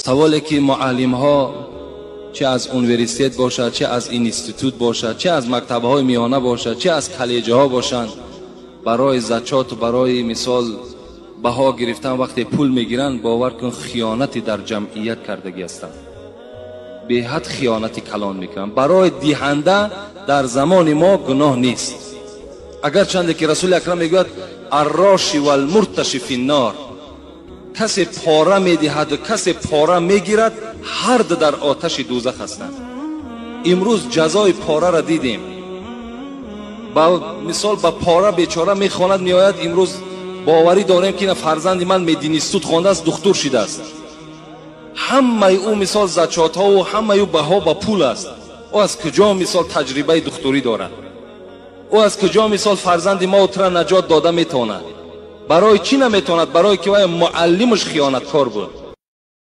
سوالی که معلم ها چه از انویسیت باشد، چه از اینستیتوت باشد، چه از مکتب های میانه باشد، چه از کالج ها باشند، برای زکات و برای مثال بها گرفتن وقتی پول میگیرن، باور کن خیانتی در جمعیت کردگی هستند، به حد خیانتی کلان میکنن. برای دهنده در زمان ما گناه نیست، اگر چنده که رسول اکرم میگوید الراشی و المرتشی فی النار، کسی پاره میدهد و کسی پاره میگیرد، هر دو در آتش دوزخ هستند. امروز جزای پاره را دیدیم، با مثال با پاره بیچاره میخواند میآید، امروز باوری داریم که فرزند من مدینیستوت خوانده است، دکتر شده است، همه او مثال زکات ها و همه او بها با پول است. او از کجا مثال تجربه دکتری دارد؟ او از کجا مثال فرزند ما را نجات داده میتواند؟ برای چی نمیتواند؟ برای که معلمش خیانتکار بود.